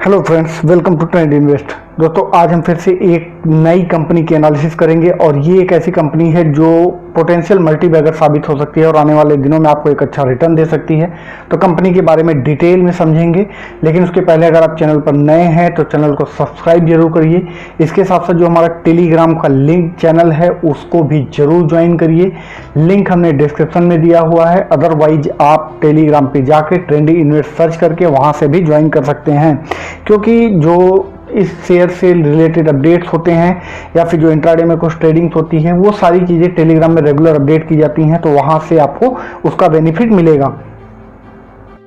Hello friends, welcome to Trend Invest. दोस्तों, आज हम फिर से एक नई कंपनी की एनालिसिस करेंगे और ये एक ऐसी कंपनी है जो पोटेंशियल मल्टीबैगर साबित हो सकती है और आने वाले दिनों में आपको एक अच्छा रिटर्न दे सकती है। तो कंपनी के बारे में डिटेल में समझेंगे, लेकिन उसके पहले अगर आप चैनल पर नए हैं तो चैनल को सब्सक्राइब जरूर करिए। इसके साथ साथ जो हमारा टेलीग्राम का लिंक चैनल है उसको भी जरूर ज्वाइन करिए। लिंक हमने डिस्क्रिप्शन में दिया हुआ है। अदरवाइज आप टेलीग्राम पे जाके ट्रेंडी इन्वेस्ट सर्च करके वहाँ से भी ज्वाइन कर सकते हैं, क्योंकि जो इस शेयर से रिलेटेड अपडेट्स होते हैं या फिर जो इंट्राडे में कुछ ट्रेडिंग्स होती हैं वो सारी चीज़ें टेलीग्राम में रेगुलर अपडेट की जाती हैं, तो वहाँ से आपको उसका बेनिफिट मिलेगा।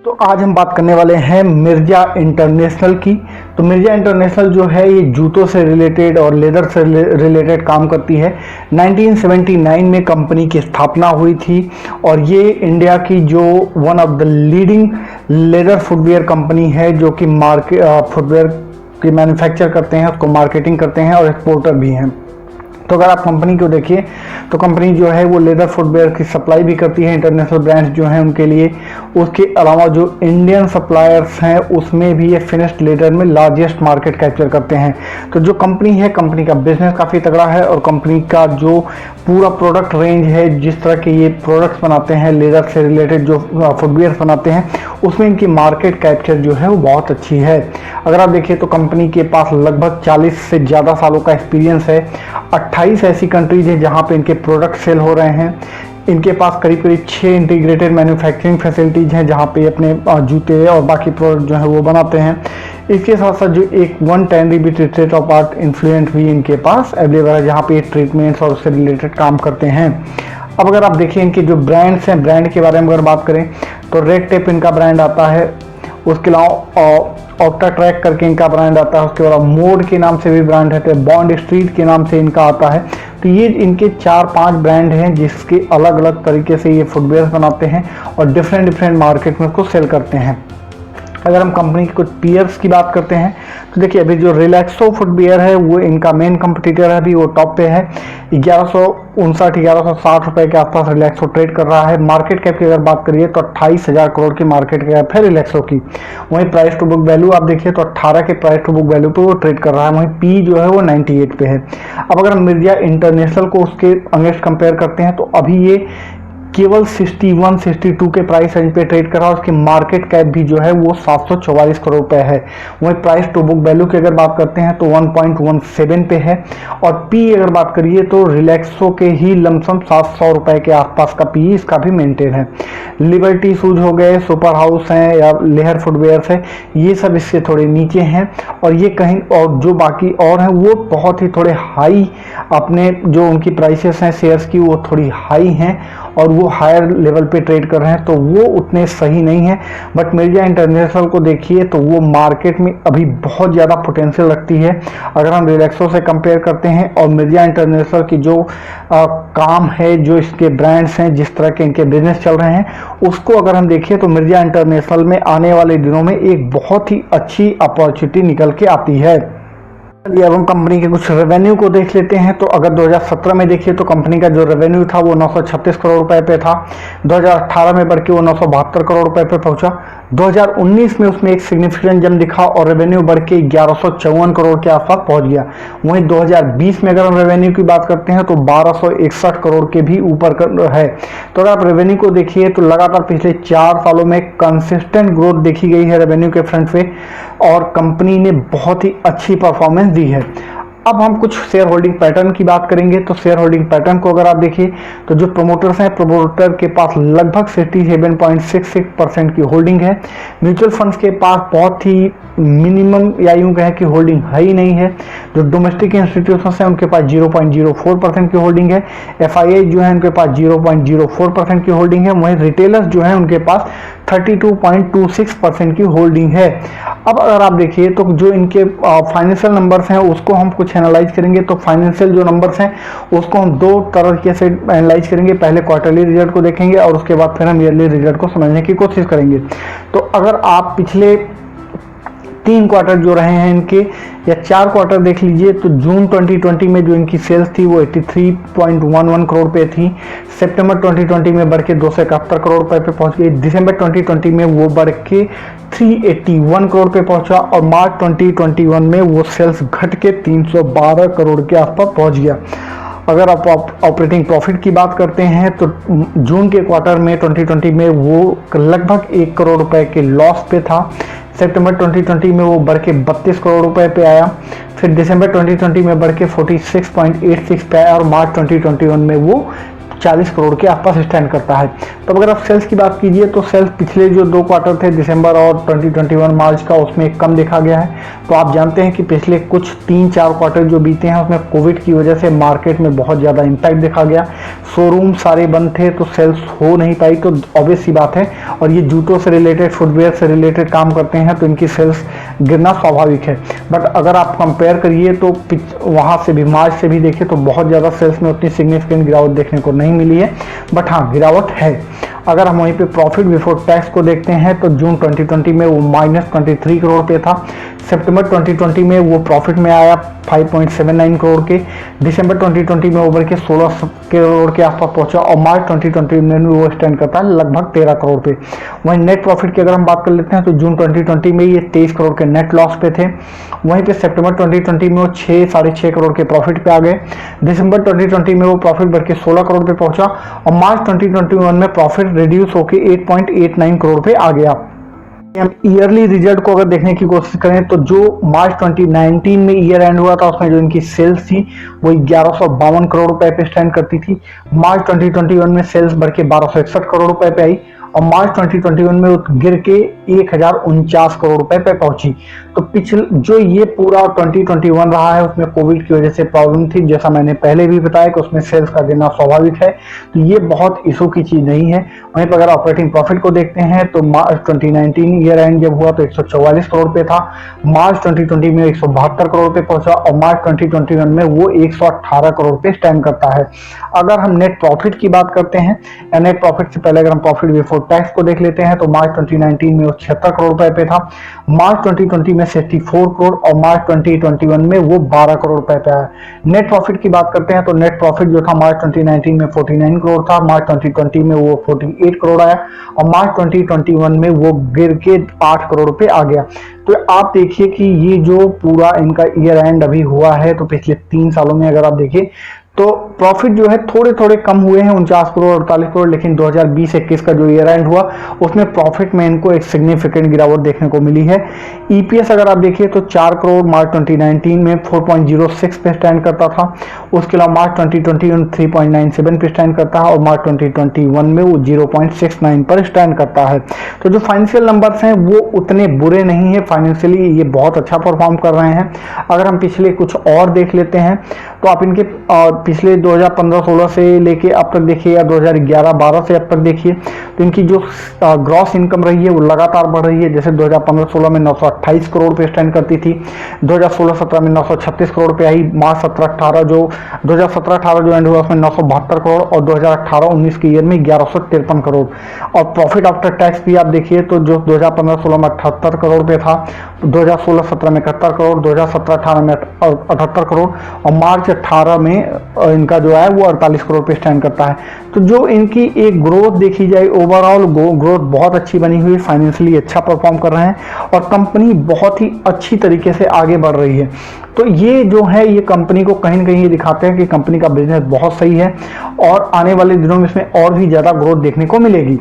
तो आज हम बात करने वाले हैं मिर्जा इंटरनेशनल की। तो मिर्जा इंटरनेशनल जो है ये जूतों से रिलेटेड और लेदर से रिलेटेड काम करती है। 1979 में कंपनी की स्थापना हुई थी और ये इंडिया की जो one of the leading leather footwear company है, जो कि फुटवेयर की मैन्युफैक्चर करते हैं, उसको मार्केटिंग करते हैं और एक्सपोर्टर भी हैं। तो अगर आप कंपनी को देखिए तो कंपनी जो है वो लेदर फुटवेयर की सप्लाई भी करती है इंटरनेशनल ब्रांड्स जो हैं उनके लिए। उसके अलावा जो इंडियन सप्लायर्स हैं उसमें भी ये फिनिश्ड लेदर में लार्जेस्ट मार्केट कैप्चर करते हैं। तो जो कंपनी है, कंपनी का बिजनेस काफ़ी तगड़ा है और कंपनी का जो पूरा प्रोडक्ट रेंज है, जिस तरह के ये प्रोडक्ट्स बनाते हैं लेदर से रिलेटेड जो फुटवेयर बनाते हैं, उसमें इनकी मार्केट कैप्चर जो है वो बहुत अच्छी है। अगर आप देखिए तो कंपनी के पास लगभग 40 से ज़्यादा सालों का एक्सपीरियंस है। 28 ऐसी कंट्रीज हैं जहाँ पे इनके प्रोडक्ट सेल हो रहे हैं। इनके पास करीब करीब 6 इंटीग्रेटेड मैन्युफैक्चरिंग फैसिलिटीज़ हैं जहाँ पे अपने जूते और बाकी प्रोडक्ट जो है वो बनाते हैं। इसके साथ साथ जो एक 110 repeated state of art influential भी इनके पास अवेलेबल है, जहाँ पे ट्रीटमेंट्स और उससे रिलेटेड काम करते हैं। अब अगर आप देखिए इनके जो ब्रांड्स हैं, ब्रांड के बारे में अगर बात करें तो रेड टेप इनका ब्रांड आता है। उसके अलावा ऑक्टा ट्रैक करके इनका ब्रांड आता है। उसके अलावा मोड के नाम से भी ब्रांड है, बॉन्ड स्ट्रीट के नाम से इनका आता है। तो ये इनके 4-5 ब्रांड हैं जिसके अलग अलग तरीके से ये फुटवेयर बनाते हैं और डिफरेंट मार्केट में उसको सेल करते हैं। अगर हम कंपनी के कुछ पीयर्स की बात करते हैं तो देखिए अभी जो रिलैक्सो फुटवेयर है वो इनका मेन कंपटीटर है, अभी वो टॉप पे है। 1160 रुपए के आसपास रिलैक्सो ट्रेड कर रहा है। मार्केट कैप की अगर बात करिए तो 28,000 करोड़ की मार्केट कैप है रिलैक्सो की। वहीं प्राइस टू बुक वैल्यू आप देखिए तो 18 के प्राइस टू बुक वैल्यू पे वो ट्रेड कर रहा है। वहीं पी जो है वो 98 पे है। अब अगर हम मिर्जा इंटरनेशनल को उसके अगेंस्ट कंपेयर करते हैं तो अभी ये केवल 61-62 के प्राइस रेंज पे ट्रेड कर रहा है। उसकी मार्केट कैप भी जो है वो 744 करोड़ रुपए है। वहीं प्राइस टू बुक वैल्यू की अगर बात करते हैं तो 1.17 पे है और पी अगर बात करिए तो रिलैक्सो के ही लमसम 700 रुपए के आसपास का पी इसका भी मेंटेन है। लिबर्टी शूज हो गए, सुपर हाउस हैं या लेहर फुटवेयर्स है, ये सब इससे थोड़े नीचे हैं और ये कहीं और जो बाकी और हैं वो बहुत ही थोड़े हाई, अपने जो उनकी प्राइसेस हैं शेयर्स की वो थोड़ी हाई हैं और वो हायर लेवल पे ट्रेड कर रहे हैं, तो वो उतने सही नहीं है। बट मिर्जा इंटरनेशनल को देखिए तो वो मार्केट में अभी बहुत ज़्यादा पोटेंशियल रखती है अगर हम रिलैक्सो से कंपेयर करते हैं। और मिर्जा इंटरनेशनल की जो काम है, जो इसके ब्रांड्स हैं, जिस तरह के इनके बिजनेस चल रहे हैं, उसको अगर हम देखिए तो मिर्जा इंटरनेशनल में आने वाले दिनों में एक बहुत ही अच्छी अपॉर्चुनिटी निकल के आती है। अब हम कंपनी के कुछ रेवेन्यू को देख लेते हैं। तो अगर 2017 में देखिए तो कंपनी का जो रेवेन्यू था वो 936 करोड़ रुपए पे था। 2018 में बढ़ के वो 972 करोड़ रुपए पे पहुंचा। 2019 में उसमें एक सिग्निफिकेंट जंप दिखा और रेवेन्यू बढ़ के 1154 करोड़ के आसपास पहुंच गया। वहीं 2020 में अगर हम रेवेन्यू की बात करते हैं तो 1261 करोड़ के भी ऊपर है। तो अगर आप रेवेन्यू को देखिए तो लगातार पिछले 4 सालों में कंसिस्टेंट ग्रोथ देखी गई है रेवेन्यू के फ्रंट पे और कंपनी ने बहुत ही अच्छी परफॉर्मेंस दी है। अब हम कुछ शेयर होल्डिंग पैटर्न की बात करेंगे। तो शेयर होल्डिंग पैटर्न को अगर आप देखिए तो जो प्रमोटर्स हैं, प्रमोटर के पास लगभग 67.66% की होल्डिंग है। म्यूचुअल फंड्स के पास बहुत ही मिनिमम या यूं कहें कि होल्डिंग है ही नहीं है। जो डोमेस्टिक इंस्टीट्यूशंस हैं उनके पास 0.04% की होल्डिंग है। एफआईआई जो है उनके पास 0.04% की होल्डिंग है। वहीं रिटेलर्स जो है उनके पास 32.26% की होल्डिंग है। अब अगर आप देखिए तो जो इनके फाइनेंशियल नंबर्स हैं उसको हम कुछ एनालाइज करेंगे। तो फाइनेंशियल जो नंबर्स हैं उसको हम 2 तरीके से एनालाइज करेंगे। पहले क्वार्टरली रिजल्ट को देखेंगे और उसके बाद फिर हम ईयरली रिजल्ट को समझने की कोशिश करेंगे। तो अगर आप पिछले 3 क्वार्टर जो रहे हैं इनके, या 4 क्वार्टर देख लीजिए, तो जून 2020 में जो इनकी सेल्स थी वो 83.11 करोड़ पे थी। सितंबर 2020 में बढ़ के 271 करोड़ रुपए पे पहुंच गई। दिसंबर 2020 में वो बढ़ के 381 करोड़ पे पहुंचा, और मार्च 2021 में वो सेल्स घट के 312 करोड़ के आसपास पहुंच गया। अगर आप ऑपरेटिंग प्रॉफिट की बात करते हैं तो जून के क्वार्टर में 2020 में वो लगभग 1 करोड़ रुपए के लॉस पे था। सितंबर 2020 में वो बढ़ के 32 करोड़ रुपए पे आया। फिर दिसंबर 2020 में बढ़ के 46.86 पे आया, और मार्च 2021 में वो 40 करोड़ के आसपास स्टैंड करता है। तो अगर आप सेल्स की बात कीजिए तो सेल्स पिछले जो 2 क्वार्टर थे, दिसंबर और 2021 मार्च का, उसमें कम देखा गया है। तो आप जानते हैं कि पिछले कुछ 3-4 क्वार्टर जो बीते हैं उसमें कोविड की वजह से मार्केट में बहुत ज़्यादा इम्पैक्ट देखा गया। शोरूम सारे बंद थे तो सेल्स हो नहीं पाई, तो ऑब्वियस सी बात है। और ये जूतों से रिलेटेड, फुटवेयर से रिलेटेड काम करते हैं तो इनकी सेल्स गिरना स्वाभाविक है। बट अगर आप कंपेयर करिए तो वहाँ से भी, मार्च से भी देखें तो बहुत ज़्यादा सेल्स में उतनी सिग्निफिकेंट गिरावट देखने को नहीं मिली है। बट हाँ, गिरावट है। अगर हम वहीं पे प्रॉफिट बिफोर टैक्स को देखते हैं तो जून 2020 में वो -23 करोड़ पे था। सितंबर 2020 में वो प्रॉफिट में आया 5.79 करोड़ के। दिसंबर 2020 में ओवर के 16 करोड़ के आसपास पहुंचा, और मार्च 2020 में वो स्टैंड करता है लगभग 13 करोड़ पे। वहीं नेट प्रॉफिट की अगर हम बात कर लेते हैं तो जून 2020 में ये 23 करोड़ के नेट लॉस पे थे। वहीं पे सितंबर 2020 में वो 6-6.5 करोड़ के प्रॉफिट पे आ गए। दिसंबर 2020 में वो प्रॉफिट बढ़ के 16 करोड़ पे पहुंचा, और मार्च 2021 में प्रॉफिट रिड्यूस होकर 8.89 करोड़ पे आ गया। हम ईयरली रिजल्ट को अगर देखने की कोशिश करें तो जो मार्च 2019 में ईयर एंड हुआ था उसमें जो इनकी सेल्स थी वो 1152 करोड़ रुपए पे स्टैंड करती थी। मार्च 2021 में सेल्स बढ़ के 1261 करोड़ रुपए पे आई, और मार्च 2021 में वो गिर के 1049 करोड़ रुपए पे पहुंची। तो पिछले जो ये पूरा 2021 रहा है उसमें कोविड की वजह से प्रॉब्लम थी, जैसा मैंने पहले भी बताया कि उसमें सेल्स का गिरना स्वाभाविक है, तो ये बहुत इशू की चीज नहीं है। वहीं पर अगर ऑपरेटिंग प्रॉफिट को देखते हैं तो मार्च 2019 ईयर एंड जब हुआ तो 144 करोड़ पे था, मार्च 2020 में 172 करोड़ पे पहुंचा, और मार्च 2021 में वो 118 करोड़ पे स्टैंड करता है। अगर हम नेट प्रॉफिट की बात करते हैं, नेट प्रॉफिट से पहले अगर हम प्रॉफिट बिफोर टैक्स को देख लेते हैं तो मार्च 2019 में वो 76 करोड़ रुपए पे था, मार्च 2020 में 64 करोड़, और मार्च 2021 में वो 12 करोड़ रुपए पे आया। नेट प्रॉफिट की बात करते हैं तो नेट प्रॉफिट जो था मार्च 2019 में 49 करोड़ था, मार्च 2020 में वो 48 करोड़ आया, और मार्च 2021 में वो गिर के 8 करोड़ रुपए आ गया। तो आप देखिए कि ये जो पूरा इनका ईयर एंड अभी हुआ है तो पिछले 3 सालों में अगर आप देखिए तो प्रॉफिट जो है थोड़े थोड़े कम हुए हैं, 49 करोड़ 48 करोड़, लेकिन 2020-21 का जो ईयर एंड हुआ उसमें प्रॉफिट में इनको एक सिग्निफिकेंट गिरावट देखने को मिली है। ईपीएस अगर आप देखिए तो 4 करोड़ मार्च 2019 में 4.06 पे स्टैंड करता था, उसके अलावा मार्च 2020 में 3.97 पे स्टैंड करता है, और मार्च 2021 में वो 0.69 पर स्टैंड करता है। तो जो फाइनेंशियल नंबर्स हैं वो उतने बुरे नहीं है, फाइनेंशियली ये बहुत अच्छा परफॉर्म कर रहे हैं। अगर हम पिछले कुछ और देख लेते हैं तो आप इनके पिछले 2015-16 से लेके अब तक देखिए, या 2011-12 से अब तक देखिए, तो इनकी जो ग्रॉस इनकम रही है वो लगातार बढ़ रही है। जैसे 2015-16 में 928 करोड़ पे स्टैंड करती थी, 2016-17 में 936 करोड़ पे आई, मार्च 17-18 जो 2017-18 जो एंड हुआ उसमें 972 करोड़, और 2018-19 के ईयर में 1153 करोड़। और प्रॉफिट आफ्टर टैक्स भी आप देखिए तो जो 2015-16 में 78 करोड़ पे था, 2016-17 में 71 करोड़, 2017-18 में 78 करोड़, और मार्च 18 में इनका जो है वो 48 करोड़ पे स्टैंड करता है। तो जो इनकी एक ग्रोथ देखी जाए, ओवरऑल ग्रोथ बहुत अच्छी बनी हुई, फाइनेंशियली अच्छा परफॉर्म कर रहे हैं, और कंपनी बहुत ही अच्छी तरीके से आगे बढ़ रही है। तो ये जो है ये कंपनी को कहीं ना कहीं ये दिखाते हैं कि कंपनी का बिजनेस बहुत सही है, और आने वाले दिनों में इसमें और भी ज़्यादा ग्रोथ देखने को मिलेगी।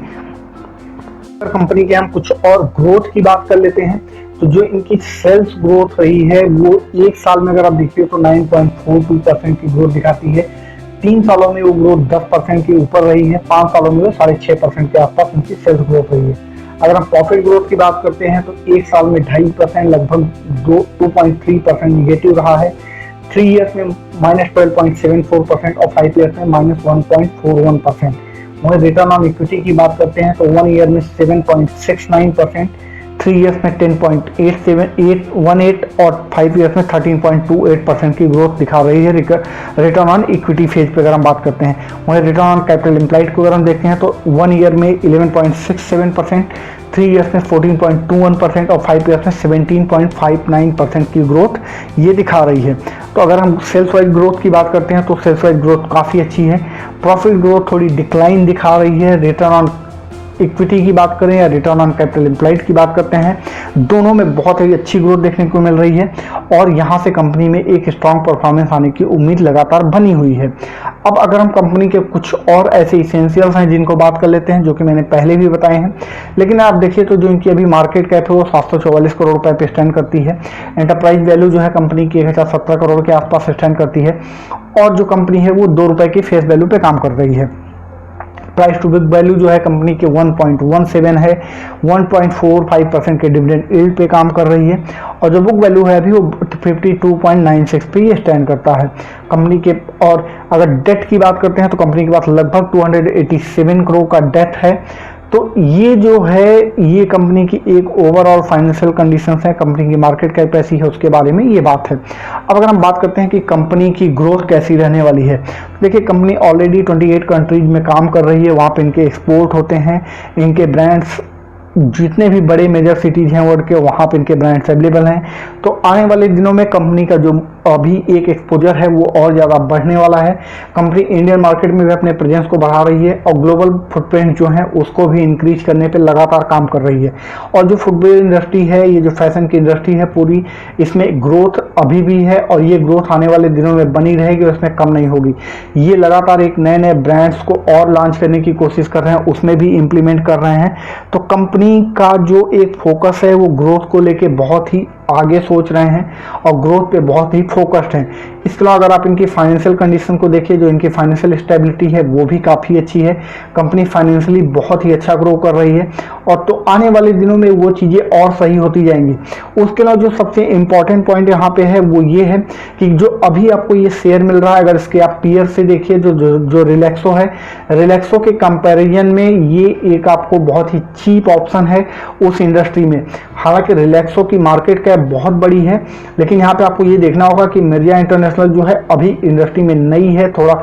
कंपनी के हम कुछ और ग्रोथ की बात कर लेते हैं तो जो इनकी सेल्स ग्रोथ रही है वो एक साल में अगर आप देखिए तो 9.42% की ग्रोथ दिखाती है। 3 सालों में वो ग्रोथ 10% के ऊपर रही है, 5 सालों में वो 6.5% के आसपास उनकी सेल्स ग्रोथ रही है। अगर हम प्रॉफिट ग्रोथ की बात करते हैं तो एक साल में 2.5% लगभग 2.3% निगेटिव रहा है, 3 ईयर्स में -12.74% और 5 ईयर्स में -1.41%। वहीं रिटर्न ऑन इक्विटी की बात करते हैं तो 1 ईयर में 7.69%, 3 ईयर्स में 10.87818 और 5 ईयर्स में 13.28% की ग्रोथ दिखा रही है रिटर्न ऑन इक्विटी फेज पे अगर हम बात करते हैं। वहीं रिटर्न ऑन कैपिटल एम्प्लॉयड को अगर हम देखते हैं तो 1 ईयर में 11.67%, 3 ईयर्स में 14.21% और 5 ईयर्स में 17.59% की ग्रोथ ये दिखा रही है। तो अगर हम सेल्स वाइज ग्रोथ की बात करते हैं तो सेल्स वाइज ग्रोथ काफ़ी अच्छी है। प्रॉफिट ग्रोथ थोड़ी डिक्लाइन दिखा रही है। रिटर्न ऑन इक्विटी की बात करें या रिटर्न ऑन कैपिटल एम्प्लॉयड की बात करते हैं, दोनों में बहुत ही अच्छी ग्रोथ देखने को मिल रही है और यहाँ से कंपनी में एक स्ट्रांग परफॉर्मेंस आने की उम्मीद लगातार बनी हुई है। अब अगर हम कंपनी के कुछ और ऐसे इसेंशियल्स हैं जिनको बात कर लेते हैं, जो कि मैंने पहले भी बताए हैं, लेकिन आप देखिए तो जो इनकी अभी मार्केट कैप है वो 744 करोड़ रुपए पे स्टैंड करती है। एंटरप्राइज वैल्यू जो है कंपनी की 1017 करोड़ के आसपास स्टैंड करती है और जो कंपनी है वो 2 रुपए की फेस वैल्यू पे काम कर रही है। प्राइस टू बुक वैल्यू जो है कंपनी के 1.17 है, 1.45% के डिविडेंड यील्ड पे काम कर रही है और जो बुक वैल्यू है अभी वो 52.96 पे ये स्टैंड करता है कंपनी के। और अगर डेट की बात करते हैं तो कंपनी के पास लगभग 287 करोड़ का डेट है। तो ये जो है ये कंपनी की एक ओवरऑल फाइनेंशियल कंडीशंस है, कंपनी की मार्केट कैप कैसी है उसके बारे में ये बात है। अब अगर हम बात करते हैं कि कंपनी की ग्रोथ कैसी रहने वाली है, देखिए कंपनी ऑलरेडी 28 कंट्रीज में काम कर रही है, वहाँ पे इनके एक्सपोर्ट होते हैं, इनके ब्रांड्स जितने भी बड़े मेजर सिटीज हैं वर्ल्ड के वहाँ पे इनके ब्रांड्स अवेलेबल हैं। तो आने वाले दिनों में कंपनी का जो अभी एक एक्सपोजर है वो और ज़्यादा बढ़ने वाला है। कंपनी इंडियन मार्केट में भी अपने प्रेजेंस को बढ़ा रही है और ग्लोबल फुटप्रिंट जो है उसको भी इंक्रीज करने पे लगातार काम कर रही है। और जो फुटवेयर इंडस्ट्री है, ये जो फैशन की इंडस्ट्री है पूरी, इसमें ग्रोथ अभी भी है और ये ग्रोथ आने वाले दिनों में बनी रहेगी और इसमें कम नहीं होगी। ये लगातार एक नए नए ब्रांड्स को और लॉन्च करने की कोशिश कर रहे हैं, उसमें भी इम्प्लीमेंट कर रहे हैं। तो कंपनी का जो एक फोकस है वो ग्रोथ को लेके बहुत ही आगे सोच रहे हैं और ग्रोथ पे बहुत ही फोकस्ड हैं। इसके अलावा अगर आप इनकी फाइनेंशियल कंडीशन को देखिए, जो इनकी फाइनेंशियल स्टेबिलिटी है वो भी काफ़ी अच्छी है। कंपनी फाइनेंशियली बहुत ही अच्छा ग्रो कर रही है और तो आने वाले दिनों में वो चीज़ें और सही होती जाएंगी। उसके अलावा जो सबसे इम्पॉर्टेंट पॉइंट यहाँ पे है वो ये है कि जो अभी आपको ये शेयर मिल रहा है, अगर इसके आप पीयर से देखिए जो रिलैक्सो है, रिलैक्सो के कंपैरिजन में ये एक आपको बहुत ही चीप ऑप्शन है उस इंडस्ट्री में। हालांकि रिलैक्सो की मार्केट कैप बहुत बड़ी है, लेकिन यहाँ पे आपको ये देखना होगा कि मिर्जा इंटरनेशनल जो है अभी इंडस्ट्री में नई है, थोड़ा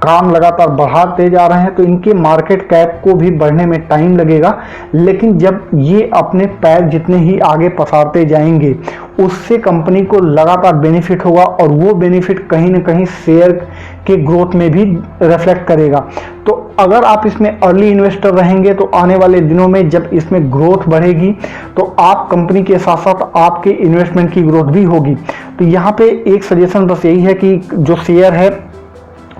काम लगातार बढ़ाते जा रहे हैं, तो इनके मार्केट कैप को भी बढ़ने में टाइम लगेगा। लेकिन जब ये अपने पैर जितने ही आगे पसारते जाएंगे उससे कंपनी को लगातार बेनिफिट होगा और वो बेनिफिट कहीं ना कहीं शेयर के ग्रोथ में भी रिफ्लेक्ट करेगा। तो अगर आप इसमें अर्ली इन्वेस्टर रहेंगे तो आने वाले दिनों में जब इसमें ग्रोथ बढ़ेगी तो आप कंपनी के साथ साथ आपके इन्वेस्टमेंट की ग्रोथ भी होगी। तो यहाँ पे एक सजेशन बस यही है कि जो शेयर है,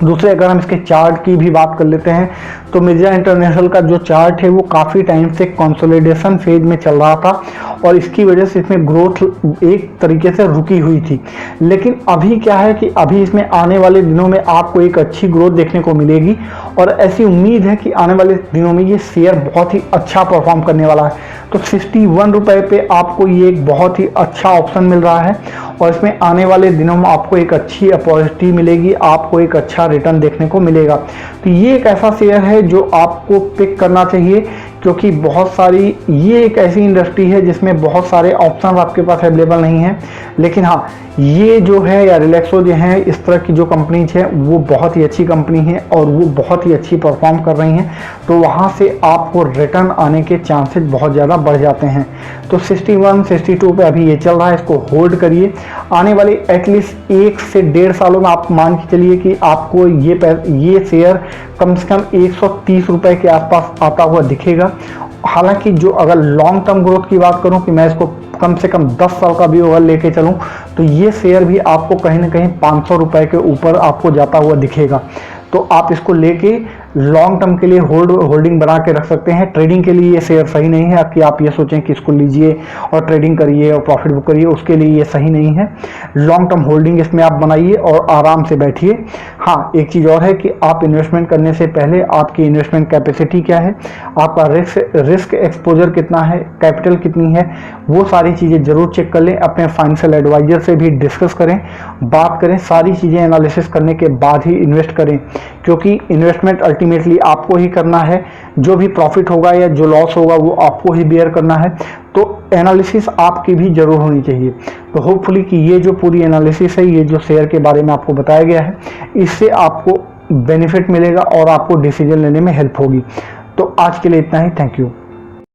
दूसरे अगर हम इसके चार्ट की भी बात कर लेते हैं तो मिर्जा इंटरनेशनल का जो चार्ट है वो काफ़ी टाइम से कंसोलिडेशन फेज में चल रहा था और इसकी वजह से इसमें ग्रोथ एक तरीके से रुकी हुई थी। लेकिन अभी क्या है कि अभी इसमें आने वाले दिनों में आपको एक अच्छी ग्रोथ देखने को मिलेगी और ऐसी उम्मीद है कि आने वाले दिनों में ये शेयर बहुत ही अच्छा परफॉर्म करने वाला है। तो 61 रुपये पे आपको ये एक बहुत ही अच्छा ऑप्शन मिल रहा है और इसमें आने वाले दिनों में आपको एक अच्छी अपॉर्चुनिटी मिलेगी, आपको एक अच्छा रिटर्न देखने को मिलेगा। तो ये एक ऐसा शेयर है जो आपको पिक करना चाहिए, क्योंकि बहुत सारी ये एक ऐसी इंडस्ट्री है जिसमें बहुत सारे ऑप्शन आपके पास अवेलेबल नहीं है। लेकिन हाँ, ये जो है या रिलैक्सो जो है, इस तरह की जो कंपनीज है वो बहुत ही अच्छी कंपनी है और वो बहुत ही अच्छी परफॉर्म कर रही हैं, तो वहाँ से आपको रिटर्न आने के चांसेस बहुत ज़्यादा बढ़ जाते हैं। तो 61 62 पे अभी ये चल रहा है, इसको होल्ड करिए। आने वाले एटलीस्ट 1 से 1.5 सालों में आप मान के चलिए कि आपको ये शेयर कम से कम 130 रुपये के आसपास आता हुआ दिखेगा। हालांकि जो अगर लॉन्ग टर्म ग्रोथ की बात करूं कि मैं इसको कम से कम 10 साल का भी अगर लेके चलूं तो ये शेयर भी आपको कहीं ना कहीं 500 रुपये के ऊपर आपको जाता हुआ दिखेगा। तो आप इसको लेके लॉन्ग टर्म के लिए होल्डिंग बना के रख सकते हैं। ट्रेडिंग के लिए ये शेयर सही नहीं है कि आप ये सोचें कि इसको लीजिए और ट्रेडिंग करिए और प्रॉफिट बुक करिए, उसके लिए ये सही नहीं है। लॉन्ग टर्म होल्डिंग इसमें आप बनाइए और आराम से बैठिए। हाँ, एक चीज़ और है कि आप इन्वेस्टमेंट करने से पहले आपकी इन्वेस्टमेंट कैपेसिटी क्या है, आपका रिस्क एक्सपोजर कितना है, कैपिटल कितनी है, वो सारी चीज़ें जरूर चेक कर लें। अपने फाइनेंशियल एडवाइजर से भी डिस्कस करें, बात करें, सारी चीज़ें एनालिसिस करने के बाद ही इन्वेस्ट करें, क्योंकि इन्वेस्टमेंट अल्टीमेटली आपको ही करना है। जो भी प्रॉफिट होगा या जो लॉस होगा वो आपको ही बेयर करना है। तो एनालिसिस आपकी भी जरूर होनी चाहिए। तो होपफुली कि ये जो पूरी एनालिसिस है, ये जो शेयर के बारे में आपको बताया गया है, इससे आपको बेनिफिट मिलेगा और आपको डिसीजन लेने में हेल्प होगी। तो आज के लिए इतना ही। Thank you.